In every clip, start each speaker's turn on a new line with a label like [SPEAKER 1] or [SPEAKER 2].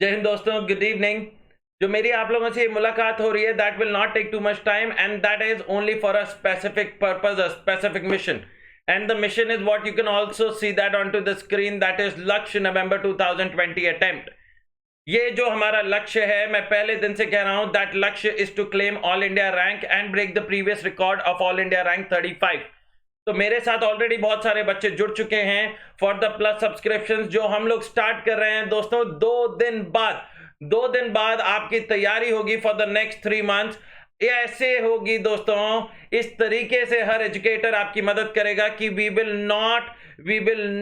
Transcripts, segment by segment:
[SPEAKER 1] जय हिंद दोस्तों, good evening. जो मेरी आप लोगों से मुलाकात हो रही है, that will not take too much time and that is only for a specific purpose, a specific mission. And the mission is what you can also see that on to the screen, that is Lakshya November 2020 attempt. ये जो हमारा लक्ष्य है, मैं पहले दिन से कह रहा हूं, that Lakshya is to claim all India rank and break the previous record of all India rank 35। तो मेरे साथ ऑलरेडी बहुत सारे बच्चे जुड़ चुके हैं फॉर द प्लस सब्सक्रिप्शंस, जो हम लोग स्टार्ट कर रहे हैं दोस्तों 2 दिन बाद आपकी तैयारी होगी फॉर द नेक्स्ट 3 मंथ्स। ये ऐसे होगी दोस्तों, इस तरीके से हर एजुकेटर आपकी मदद करेगा कि we will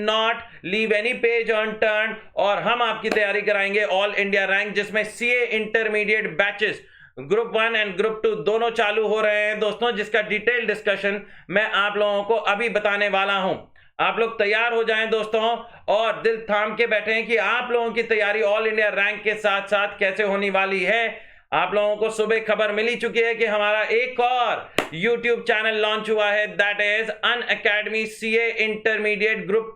[SPEAKER 1] not leave any page unturned, और हम आपकी तैयारी कराएंगे ऑल इंडिया रैंक, जिसमें CA intermediate batches group 1 and group 2 दोनों चालू हो रहे हैं दोस्तों, जिसका डिटेल डिस्कशन मैं आप लोगों को अभी बताने वाला हूं। आप लोग तैयार हो जाएं दोस्तों, और दिल थाम के बैठे हैं कि आप लोगों की तैयारी ऑल इंडिया रैंक के साथ साथ कैसे होने वाली है। आप लोगों को सुबह खबर मिली चुकी है कि हमारा एक और YouTube चैनल लॉन्च हुआ है, that is Unacademy CA intermediate group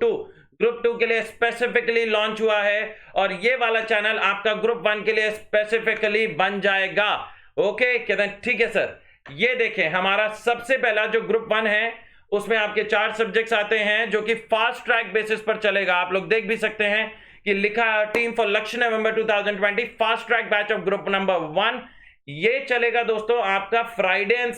[SPEAKER 1] 2 के लिए स्पेसिफिकली लॉन्च हुआ है, और ये वाला चैनल आपका ग्रुप 1 के लिए स्पेसिफिकली बन जाएगा। ओके, ठीक है सर। ये देखें, हमारा सबसे पहला जो ग्रुप 1 है उसमें आपके 4 सब्जेक्ट्स आते हैं, जो कि फास्ट ट्रैक बेसिस पर चलेगा। आप लोग देख भी सकते हैं कि लिखा है टीम फॉर लक्ष्य November 2020 fast track batch of group number 1। ये चलेगा दोस्तों आपका Friday and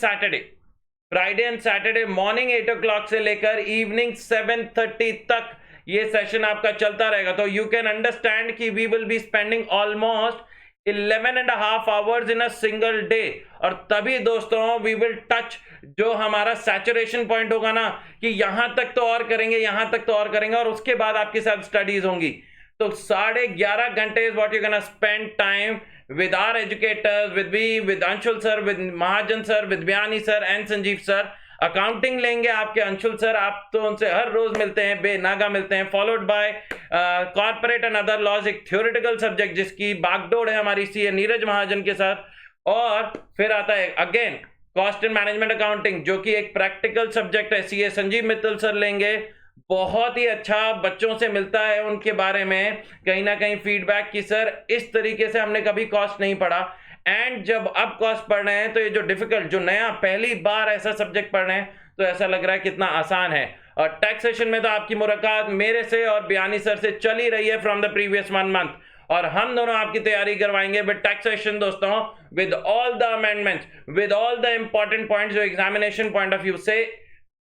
[SPEAKER 1] Saturday morning 8 o'clock से लेकर इवनिंग 7:30 तक ये सेशन आपका चलता रहेगा। तो यू कैन अंडरस्टैंड कि we will be spending almost 11.5 hours in a single day, और तभी दोस्तों वी विल टच जो हमारा सैचुरेशन पॉइंट होगा ना, कि यहां तक तो और करेंगे, और उसके बाद आपकी सब स्टडीज होंगी। तो 11.5 घंटे is what you can spend time with our educators, with me, with Anshul sir, with Mahajan sir, with Bayani sir and Sanjeev sir. Accounting लेंगे आपके अंशुल सर, आप तो उनसे हर रोज मिलते हैं, बेनागा मिलते हैं, followed by corporate and other laws, एक थ्योरेटिकल सब्जेक्ट जिसकी बागडोर है हमारी सीए नीरज महाजन के साथ। और फिर आता है again cost and management accounting, जो कि एक प्रैक्टिकल सब्जेक्ट है, सीए संजीव मित्तल सर लेंगे। बहुत ही अच्छा बच्चों से मिलता है उनके बारे में कहीं ना कहीं फीडबैक कि सर इस तरीके से हमने कभी कॉस्ट नहीं पढ़ा, एंड जब अब कॉस्ट पढ़ रहे हैं तो ये जो डिफिकल्ट, जो नया पहली बार ऐसा सब्जेक्ट पढ़ रहे हैं, तो ऐसा लग रहा है कितना आसान है। और टैक्सेशन में तो आपकी मुलाकात मेरे से और बयानी सर से चल ही रही है फ्रॉम द प्रीवियस 1 month, और हम दोनों आपकी तैयारी करवाएंगे विद टैक्सेशन दोस्तों, with all the amendments, with all the important points जो एग्जामिनेशन पॉइंट ऑफ व्यू से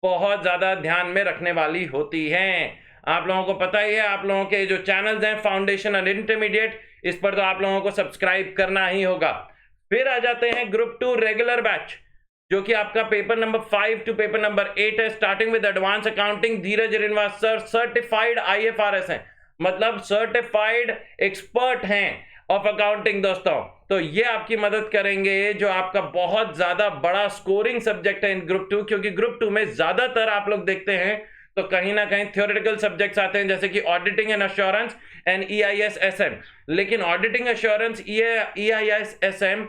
[SPEAKER 1] बहुत ज्यादा ध्यान में रखने वाली होती हैं। आप लोगों को पता ही है, आप लोगों के जो चैनल्स हैं फाउंडेशन और इंटरमीडिएट, इस पर तो आप लोगों को सब्सक्राइब करना ही होगा। फिर आ जाते हैं ग्रुप 2 रेगुलर बैच, जो कि आपका paper number 5 to paper number 8 है, starting with advance accounting. Dheeraj Rinwas sir certified IFRS हैं, मतलब सर्टिफाइड एक्सपर्ट हैं ऑफ अकाउंटिंग दोस्तों। तो ये आपकी मदद करेंगे, जो आपका बहुत ज्यादा बड़ा स्कोरिंग सब्जेक्ट है इन ग्रुप 2, क्योंकि ग्रुप 2 में ज्यादातर आप लोग देखते हैं तो कहीं ना कहीं थ्योरेटिकल सब्जेक्ट्स आते हैं, जैसे कि auditing and assurance and EIS-SM। लेकिन ऑडिटिंग एश्योरेंस EIS-SM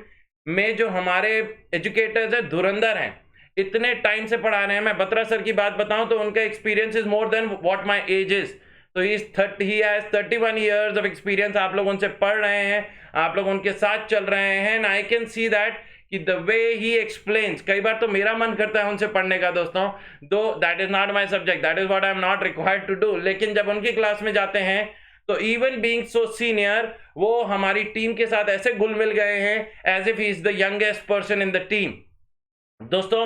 [SPEAKER 1] में जो हमारे एजुकेटर्स हैं धुरंधर हैं, इतने टाइम से पढ़ा रहे हैं। मैं बत्रा सर की बात बताऊं तो उनका experience is more than what my age is. तो he has 31 years of experience. आप लोग उनसे पढ़ रहे हैं, आप लोग उनके साथ चल रहे हैं, and I can see that कि द वे ही एक्सप्लेन्स, कई बार तो मेरा मन करता है उनसे पढ़ने का दोस्तों, दो that is not my subject, that is what I am not required to do. लेकिन जब उनकी क्लास में जाते हैं तो इवन बीइंग सो सीनियर, वो हमारी टीम के साथ ऐसे घुल मिल गए हैं as if he is the youngest person in the team. दोस्तों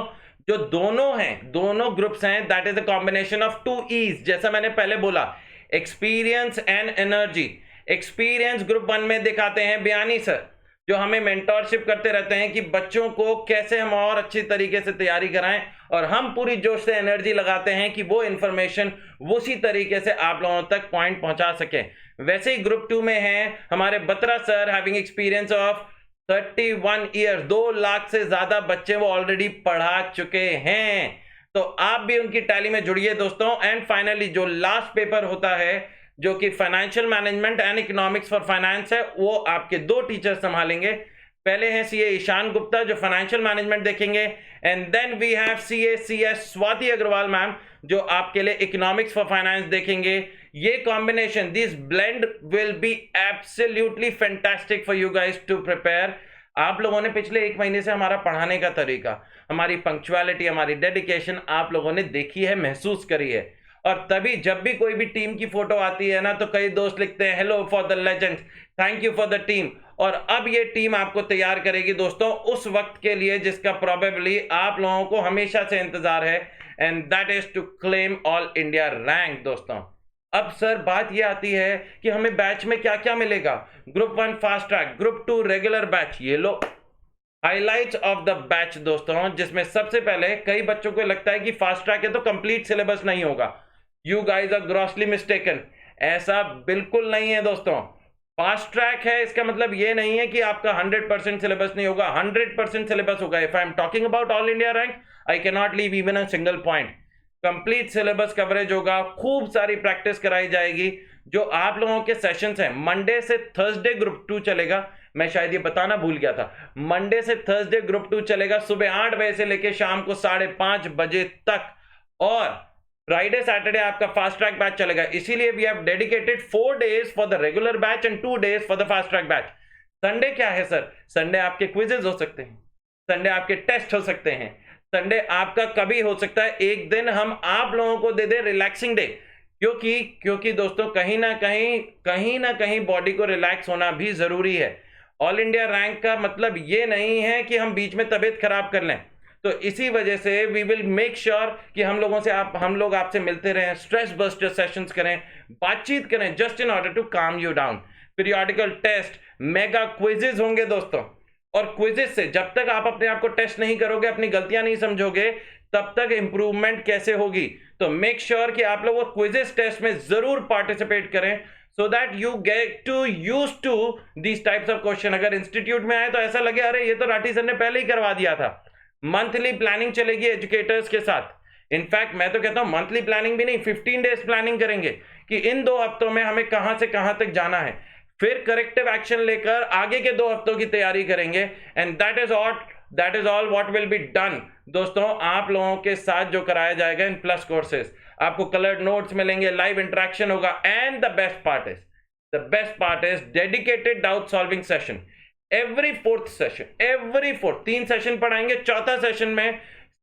[SPEAKER 1] जो दोनों ग्रुप्स हैं, that is a combination of 2 E's, जैसा मैंने पहले बोला, experience and energy. Experience group 1 में दिखाते हैं बयानी सर, जो हमें मेंटोरशिप करते रहते हैं कि बच्चों को कैसे हम और अच्छी तरीके से तैयारी कराएं, और हम पूरी जोश से एनर्जी लगाते हैं कि वो इंफॉर्मेशन उसी तरीके से आप लोगों तक पॉइंट पहुंचा सके। वैसे ही ग्रुप 2 में हैं हमारे Batra sir, having experience of 31 years, 2 lakh से ज्यादा बच्चे वो ऑलरेडी पढ़ा चुके हैं। तो आप भी उनकी टैली में जुड़िए दोस्तों। एंड फाइनली जो लास्ट पेपर होता है, जो कि financial management and economics for finance है, वो आपके 2 टीचर संभालेंगे। पहले हैं सीए ईशान गुप्ता, जो फाइनेंशियल मैनेजमेंट देखेंगे, and then we have CA CS Swati Agarwal ma'am, जो आपके लिए इकोनॉमिक्स फॉर फाइनेंस देखेंगे। ये combination, this blend will be absolutely fantastic for you guys to prepare. आप लोगों ने पिछले 1 महीने से हमारा पढ़ाने का तरीका, हमारी पंक्चुअलिटी, हमारी डेडिकेशन आप लोगों ने देखी है, महसूस करी है। और तभी जब भी कोई भी टीम की फोटो आती है ना, तो कई दोस्त लिखते हैं hello for the legends, thank you for the team. और अब ये टीम आपको तैयार करेगी दोस्तों उस वक्त के लिए जिसका प्रोबेबली आप लोगों को हमेशा से इंतजार है, and that is to claim all India rank दोस्तों। अब सर बात ये आती है कि हमें बैच में क्या क्या मिलेगा। Group 1 fast track, group 2 regular batch, ये लो हाइलाइट्स ऑफ द बैच दोस्तों, जिसमें सबसे पहले कई बच्चों को लगता है कि फास्ट ट्रैक है तो कंप्लीट सिलेबस नहीं होगा। You guys are grossly mistaken, ऐसा बिल्कुल नहीं है दोस्तों। फास्ट ट्रैक है इसका मतलब ये नहीं है कि आपका 100% सिलेबस नहीं होगा, 100% सिलेबस होगा। If I am talking about all India rank, I can not leave even a single point. Complete syllabus coverage होगा, खूब सारी प्रैक्टिस कराई जाएगी। जो आप लोगों के सेशंस हैं, मंडे से थर्सडे ग्रुप 2 चलेगा, मैं शायद ये बताना भूल गया था, मंडे से थर्सडे ग्रुप 2 चलेगा सुबह 8 बजे से लेकर शाम को 5:30 बजे तक। और फ्राइडे सैटरडे आपका फास्ट ट्रैक बैच चलेगा। इसीलिए we have dedicated 4 days for the regular batch and 2 days for the fast track batch. Sunday क्या है सर? संडे आपके क्विजेज हो सकते हैं, संडे आपके टेस्ट हो सकते हैं, संडे आपका कभी हो सकता है एक दिन हम आप लोगों को दे दे रिलैक्सिंग डे। क्योंकि दोस्तों कहीं ना कहीं बॉडी को रिलैक्स होना भी जरूरी है। ऑल इंडिया रैंक का मतलब ये नहीं है कि हम बीच में तबीयत खराब कर लें। तो इसी वजह से वी विल मेक श्योर कि हम लोग आपसे मिलते रहें, स्ट्रेस बस्टर सेशंस करें, बातचीत करें, just in order to calm you down. Periodical test, mega quizzes होंगे दोस्तों। और क्विजेज से जब तक आप अपने आप को टेस्ट नहीं करोगे, अपनी गलतियां नहीं समझोगे, तब तक इंप्रूवमेंट कैसे होगी। तो मेक श्योर कि आप लोग वो क्विजेज टेस्ट में जरूर पार्टिसिपेट करें, so that you get to used to these types of question। अगर इंस्टीट्यूट में आए तो ऐसा लगे अरे ये तो राठी सर ने पहले ही करवा दिया था। मंथली प्लानिंग चलेगी एजुकेटर्स के साथ। इनफैक्ट मैं तो कहता हूं मंथली प्लानिंग भी नहीं, 15 days प्लानिंग करेंगे कि इन 2 हफ्तों में हमें कहां से कहां तक जाना है। फिर करेक्टिव एक्शन लेकर आगे के 2 हफ्तों की तैयारी करेंगे, and that is all what will be done दोस्तों। आप लोगों के साथ जो कराया जाएगा इन प्लस कोर्सेज, आपको कलर्ड नोट्स मिलेंगे, लाइव इंटरेक्शन होगा, and the best part is dedicated doubt solving session every 4th session, every 3 session पढ़ाएंगे। 4था सेशन में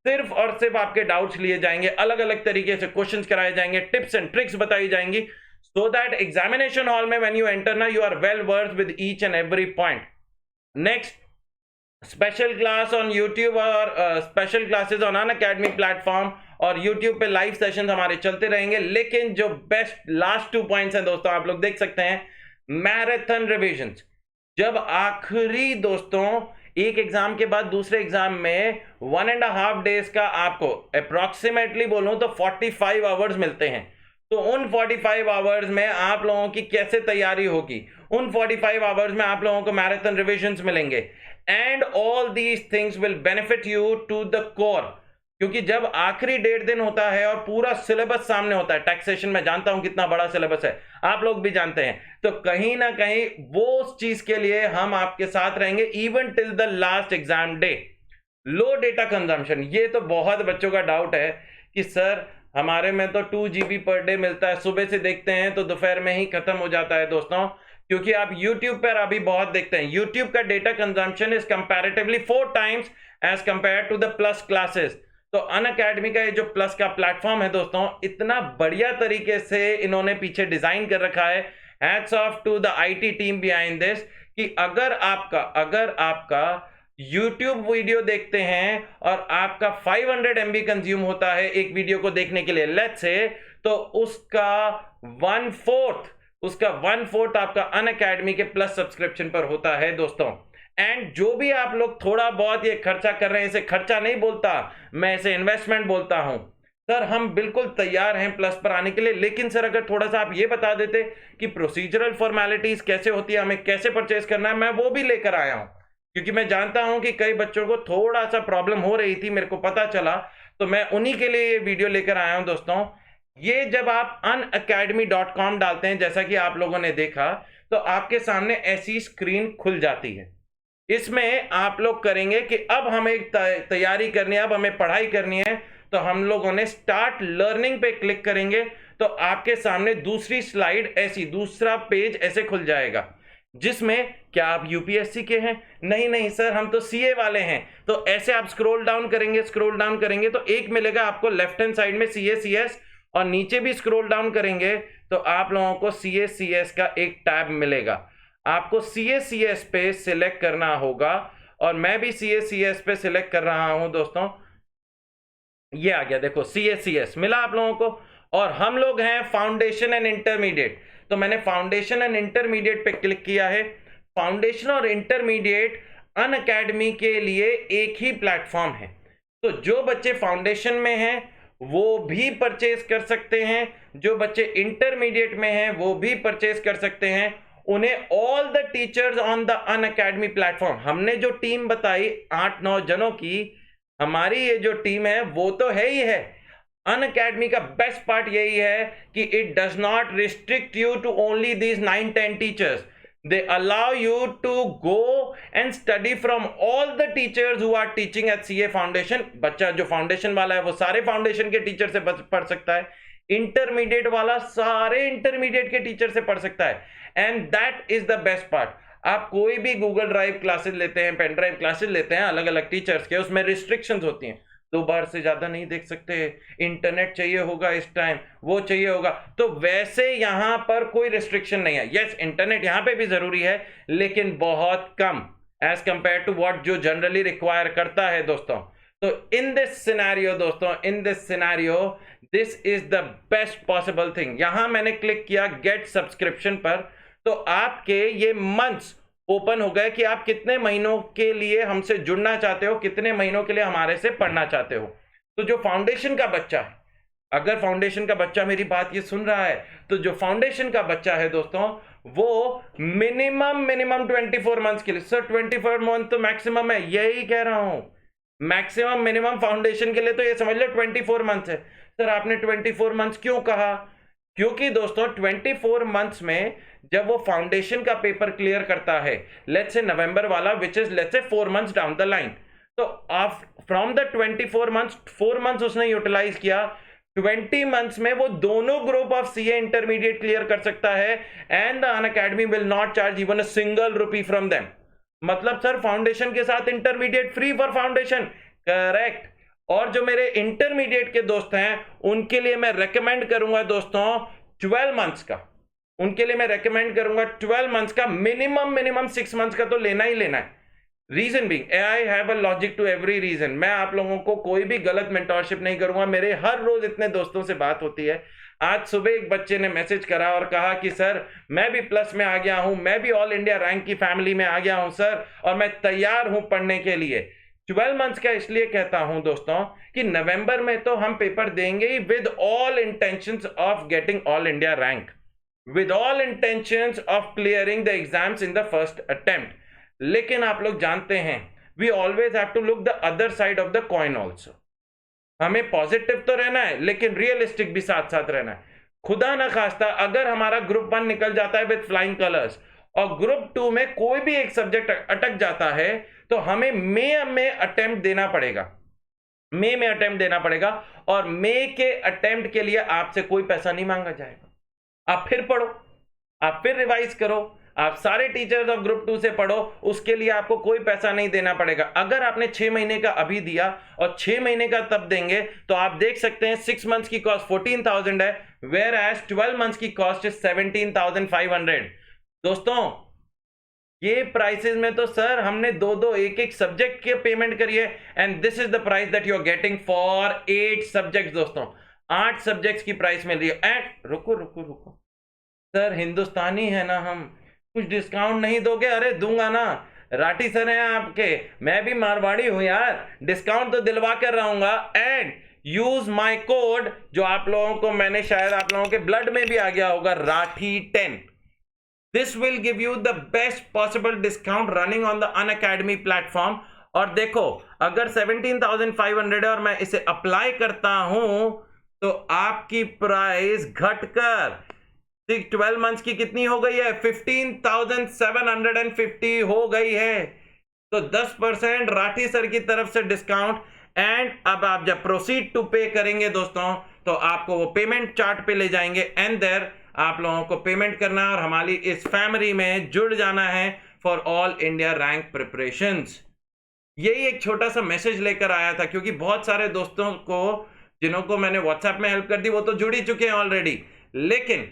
[SPEAKER 1] सिर्फ और सिर्फ आपके डाउट्स लिए जाएंगे, अलग अलग तरीके से क्वेश्चंस कराए जाएंगे, टिप्स एंड ट्रिक्स बताई जाएंगी, सो दैट एग्जामिनेशन हॉल में व्हेन यू एंटर ना, you are well versed with each and every point. Next, special class on YouTube और special classes on Unacademy platform और यूट्यूब पे live sessions हमारे चलते रहेंगे। लेकिन जो बेस्ट लास्ट 2 पॉइंट्स हैं दोस्तों, आप लोग देख सकते हैं, मैराथन रिविजन्स। जब आखिरी दोस्तों एक एग्जाम के बाद दूसरे एग्जाम में 1.5 days का आपको अप्रोक्सीमेटली बोलूं तो 45 आवर्स मिलते हैं। तो उन 45 आवर्स में आप लोगों की कैसे तैयारी होगी, उन 45 आवर्स में आप लोगों को मैराथन रिविजन्स मिलेंगे, and all these things will benefit you to the core. क्योंकि जब आखिरी 1.5 दिन होता है और पूरा सिलेबस सामने होता है, टैक्सेशन में जानता हूं कितना बड़ा सिलेबस है, आप लोग भी जानते हैं, तो कहीं ना कहीं वो चीज के लिए हम आपके साथ रहेंगे even till the last exam day. Low data consumption, ये तो बहुत बच्चों का डाउट है कि सर हमारे में तो 2 GB पर डे मिलता है, सुबह से देखते हैं तो दोपहर में ही खत्म हो जाता है दोस्तों। क्योंकि आप YouTube पर अभी बहुत देखते हैं, YouTube का data consumption is comparatively 4 times as compare to the plus classes. तो अनअकैडमी का ये जो प्लस का प्लेटफॉर्म है दोस्तों, इतना बढ़िया तरीके से इन्होंने पीछे डिजाइन कर रखा है। Hats off to the IT team behind this, कि अगर आपका YouTube वीडियो देखते हैं और आपका 500 MB कंज्यूम होता है एक वीडियो को देखने के लिए, लेट्स से, तो उसका 1/4 आपका अनअकैडमी के प्लस सब्सक्रिप्शन पर होता है दोस्तों। एंड जो भी आप लोग थोड़ा बहुत ये खर्चा कर रहे हैं, इसे खर्चा नहीं बोलता मैं, इसे इन्वेस्टमेंट बोलता हूं। सर हम बिल्कुल तैयार हैं प्लस पर आने के लिए, लेकिन सर अगर थोड़ा सा आप ये बता देते कि प्रोसीजरल फॉर्मेलिटीज कैसे होती है, हमें कैसे परचेज करना है, मैं वो भी लेकर आया हूं। क्योंकि मैं जानता हूं कि कई बच्चों को थोड़ा सा प्रॉब्लम हो रही थी, मेरे को पता चला, तो मैं उन्हीं के लिए ये वीडियो लेकर आया हूं दोस्तों। ये जब आप unacademy.com डालते हैं, जैसा कि आप लोगों ने देखा, तो आपके सामने ऐसी स्क्रीन खुल जाती है। इसमें आप लोग करेंगे कि अब हमें तैयारी करनी है, अब हमें पढ़ाई करनी है, तो हम लोगों ने स्टार्ट लर्निंग पे क्लिक करेंगे। तो आपके सामने दूसरी स्लाइड ऐसी, दूसरा पेज ऐसे खुल जाएगा, जिसमें क्या आप यूपीएससी के हैं? नहीं नहीं सर, हम तो सीए वाले हैं। तो ऐसे आप स्क्रॉल डाउन करेंगे तो एक मिलेगा आपको लेफ्ट हैंड साइड में सीए सीएस, और नीचे भी स्क्रॉल डाउन करेंगे तो आप लोगों को सीए सीएस का एक टैब मिलेगा। आपको सीए सीएस पे सिलेक्ट करना होगा, और मैं भी सीए सीएस पे सिलेक्ट कर रहा हूं दोस्तों। ये आ गया, देखो सीए सीएस मिला आप लोगों को। और हम लोग हैं फाउंडेशन एंड इंटरमीडिएट, तो मैंने फाउंडेशन एंड इंटरमीडिएट पे क्लिक किया है। फाउंडेशन और इंटरमीडिएट अनअकैडमी के लिए एक ही प्लेटफॉर्म है, तो जो बच्चे फाउंडेशन में हैं वो भी परचेज कर सकते हैं, जो बच्चे इंटरमीडिएट में हैं वो भी परचेज कर सकते हैं। उन्हें all the teachers on the Unacademy platform, हमने जो टीम बताई 8-9 जनों की, हमारी ये जो टीम है वो तो है ही है। अनअकैडमी का बेस्ट पार्ट यही है कि it does not restrict you to only these 9-10 teachers, they allow you to go and study from all the teachers who are teaching at CA Foundation। बच्चा जो फाउंडेशन वाला है वो सारे फाउंडेशन के टीचर से पढ़ सकता है, इंटरमीडिएट वाला सारे इंटरमीडिएट के टीचर से पढ़ सकता है। And that is the best part. आप कोई भी गूगल ड्राइव क्लासेस लेते हैं, पेन ड्राइव क्लासेस लेते हैं अलग अलग टीचर्स के, उसमें रिस्ट्रिक्शंस होती हैं, 2 बार से ज्यादा नहीं देख सकते, इंटरनेट चाहिए होगा इस टाइम, वो चाहिए होगा। तो वैसे यहां पर कोई रिस्ट्रिक्शन नहीं है। यस, इंटरनेट यहां पे भी जरूरी है, लेकिन बहुत कम एज कंपेयर टू व्हाट जो जनरली रिक्वायर करता है दोस्तों। तो इन दिस सिनेरियो दोस्तों, in this scenario this is the best possible thing. यहां मैंने क्लिक किया गेट सब्सक्रिप्शन पर, तो आपके ये मंथ्स ओपन हो गए कि आप कितने महीनों के लिए हमसे जुड़ना चाहते हो, कितने महीनों के लिए हमारे से पढ़ना चाहते हो। तो जो फाउंडेशन का बच्चा है, अगर फाउंडेशन का बच्चा मेरी बात ये सुन रहा है, तो जो फाउंडेशन का बच्चा है दोस्तों, वो मिनिमम 24 मंथ्स के लिए, सर 24 मंथ तो मैक्सिमम है, यही कह रहा हूं, मैक्सिमम मिनिमम फाउंडेशन के लिए तो ये समझ लो 24 मंथ्स है। सर आपने 24 मंथ्स क्यों कहा? क्योंकि दोस्तों 24 मंथ्स में जब वो फाउंडेशन का पेपर क्लियर करता है, लेट्स से नवंबर वाला, which is let's say 4 months down the line, तो आप फ्रॉम द 24 मंथ्स 4 मंथ्स उसने यूटिलाइज किया, 20 मंथ्स में वो दोनों group of CA intermediate clear कर सकता है, and the Unacademy will not charge even a single rupee from them. मतलब सर फाउंडेशन के साथ intermediate free for foundation, correct. और जो मेरे इंटरमीडिएट के दोस्त हैं उनके लिए मैं रेकमेंड करूंगा दोस्तों 12 मंथ्स का, उनके लिए मैं रेकमेंड करूंगा 12 मंथ्स का, मिनिमम 6 मंथ्स का तो लेना ही लेना है। Reason being, I have a logic to every reason. मैं आप लोगों को कोई भी गलत मेंटरशिप नहीं करूंगा, मेरे हर रोज इतने दोस्तों से बात होती है। आज सुबह एक बच्चे ने मैसेज करा और कहा कि सर मैं भी प्लस में आ गया हूं, मैं भी ऑल इंडिया रैंक की फैमिली में आ गया हूं सर, और मैं तैयार हूं पढ़ने के लिए। 12 मंथ्स का इसलिए कहता हूं दोस्तों कि नवंबर में तो हम पेपर देंगे he with all intentions of getting all India rank, with all intentions of clearing the exams in the first attempt। लेकिन आप लोग जानते हैं we always have to look the other side of the coin also। हमें positive तो रहना है लेकिन रियलिस्टिक भी साथ साथ रहना है। खुदा ना खास्ता अगर हमारा ग्रुप 1 निकल जाता है विद फ्लाइंग कलर्स और ग्रुप 2 में कोई भी एक सब्जेक्ट अटक जाता है, तो हमें मई में अटेम्प्ट देना पड़ेगा, मई में अटेम्प्ट देना पड़ेगा, और मई के अटेम्प्ट के लिए आपसे कोई पैसा नहीं मांगा जाएगा। आप फिर पढ़ो, आप फिर रिवाइज करो, आप सारे टीचर्स ऑफ ग्रुप 2 से पढ़ो, उसके लिए आपको कोई पैसा नहीं देना पड़ेगा। अगर आपने 6 महीने का अभी दिया और 6 महीने का तब देंगे, तो आप देख सकते हैं 6 मंथ्स की कॉस्ट 14,000 है, वेयर एज 12 मंथ्स की कॉस्ट इज 17,500। दोस्तों ये प्राइसेस में तो सर हमने 2-2 एक सब्जेक्ट के पेमेंट करी है, and this is the price that you are getting for 8 subjects. दोस्तों 8 सब्जेक्ट्स की प्राइस मिल रही है। एंड रुको सर हिंदुस्तानी है ना हम, कुछ डिस्काउंट नहीं दोगे? अरे दूंगा ना, राठी सर हैं आपके, मैं भी मारवाड़ी हूं यार, डिस्काउंट तो दिलवा कर रहूंगा। एंड यूज माय कोड जो आप लोगों को मैंने शायद आप लोगों के ब्लड में भी आ गया होगा, राठी10। This will give you the best possible discount running on the Unacademy platform. और देखो अगर 17,500 है और मैं इसे अप्लाई करता हूं, तो आपकी प्राइस घटकर 12 मंथ्स की कितनी हो गई है? 15,750 हो गई है। तो 10% राठी सर की तरफ से डिस्काउंट। एंड अब आप जब प्रोसीड टू पे करेंगे दोस्तों, तो आपको वो पेमेंट चार्ट पे ले जाएंगे एंड देयर आप लोगों को पेमेंट करना है और हमारी इस फैमिली में जुड़ जाना है for all India rank preparations. यही एक छोटा सा मैसेज लेकर आया था, क्योंकि बहुत सारे दोस्तों को जिन्हों को मैंने व्हाट्सएप में हेल्प कर दी वो तो जुड़ ही चुके हैं ऑलरेडी, लेकिन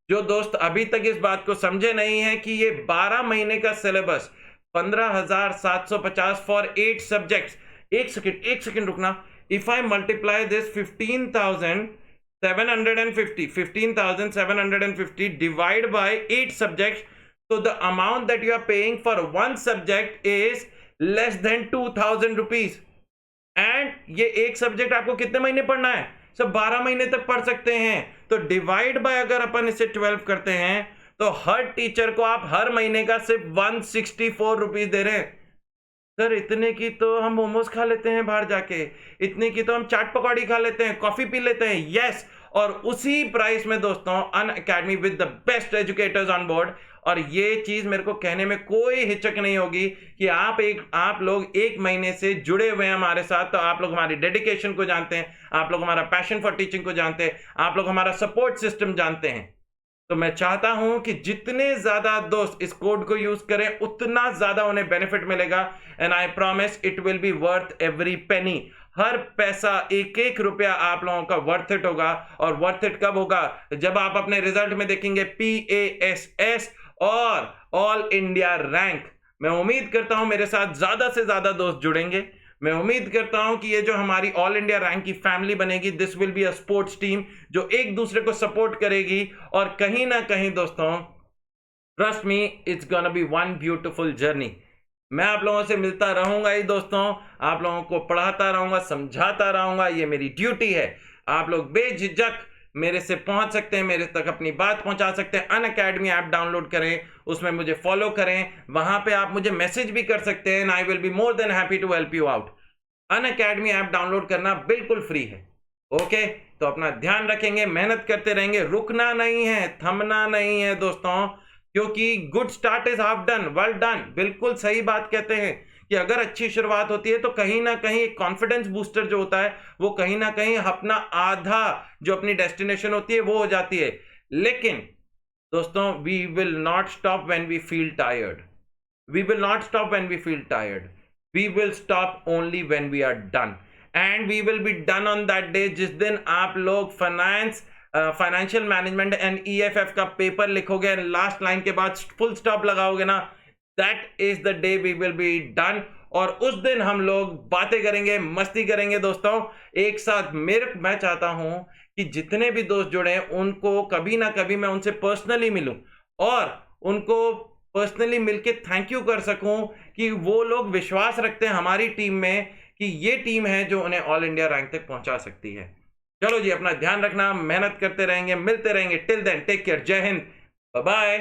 [SPEAKER 1] जो दोस्त अभी तक इस बात को समझे नहीं है कि ये 12 महीने का सिलेबस 15,750 फॉर 8 सब्जेक्ट्स। एक सेकंड रुकना। If I multiply this 15,750 divide by 8 subjects, तो the amount that you are paying for one subject is less than 2,000 rupees. And ये एक सब्जेक्ट आपको कितने महीने पढ़ना है? सब 12 महीने तक पढ़ सकते हैं। तो डिवाइड बाय अगर अपन इसे 12 करते हैं तो हर टीचर को आप हर महीने का सिर्फ 164 रुपीज दे रहे हैं। सर इतने की तो हम मोमोज खा लेते हैं बाहर जाके, इतने की तो हम चाट पकौड़ी खा लेते हैं, कॉफी पी लेते हैं। यस, और उसी प्राइस में दोस्तों Unacademy with the best educators on board. और ये चीज मेरे को कहने में कोई हिचक नहीं होगी कि आप लोग एक महीने से जुड़े हुए हैं हमारे साथ, तो आप लोग हमारी डेडिकेशन को जानते हैं, आप लोग हमारा पैशन फॉर टीचिंग को जानते हैं, आप लोग हमारा सपोर्ट सिस्टम जानते हैं। तो मैं चाहता हूं कि जितने ज्यादा दोस्त इस कोड को यूज करें उतना ज्यादा उन्हें बेनिफिट मिलेगा। And I promise it will be worth every penny. हर पैसा, एक एक रुपया आप लोगों का वर्थ इट होगा। और वर्थ इट कब होगा? जब आप अपने रिजल्ट में देखेंगे PASS और ऑल इंडिया रैंक। मैं उम्मीद करता हूं मेरे साथ ज्यादा से ज्यादा दोस्त जुड़ेंगे। मैं उम्मीद करता हूं कि ये जो हमारी ऑल इंडिया रैंक की फैमिली बनेगी, this will be a sports team जो एक दूसरे को सपोर्ट करेगी। और कहीं ना कहीं दोस्तों, trust me, it's gonna be one beautiful journey. मैं आप लोगों से मिलता रहूंगा ही दोस्तों, आप लोगों को पढ़ाता रहूंगा, समझाता रहूंगा, ये मेरी ड्यूटी है। आप लोग बेझिझक मेरे से पहुंच सकते हैं, मेरे तक अपनी बात पहुंचा सकते हैं। अनअकैडमी ऐप डाउनलोड करें, उसमें मुझे फॉलो करें, वहां पे आप मुझे मैसेज भी कर सकते हैं। I will be more than happy to help you out. Unacademy app download करना बिल्कुल फ्री है। ओके, तो अपना ध्यान रखेंगे, मेहनत करते रहेंगे, रुकना नहीं है, थमना नहीं है दोस्तों, क्योंकि good start is half done, well done. बिल्कुल सही बात कहते हैं कि अगर अच्छी शुरुआत होती है तो कहीं ना कहीं एक कॉन्फिडेंस बूस्टर जो होता है वो कहीं ना कहीं अपना आधा जो अपनी डेस्टिनेशन होती है वो हो जाती है। लेकिन दोस्तों, we will not stop when we feel tired. We will not stop when we feel tired. We will stop only when we are done. And we will be done on that day जिस दिन आप लोग financial management and EFF का paper लिखोगे, last line के बाद full stop लगाओगे ना, that is the day we will be done. और उस दिन हम लोग बातें करेंगे, मस्ती करेंगे दोस्तों एक साथ। मैं चाहता हूं कि जितने भी दोस्त जुड़े हैं उनको कभी ना कभी मैं उनसे पर्सनली मिलूं और उनको पर्सनली मिलके थैंक यू कर सकूं कि वो लोग विश्वास रखते हैं हमारी टीम में कि ये टीम है जो उन्हें ऑल इंडिया रैंक तक पहुंचा सकती है। चलो जी, अपना ध्यान रखना, मेहनत करते रहेंगे, मिलते रहेंगे। टिल देन टेक केयर, जय हिंद, बाय बाय।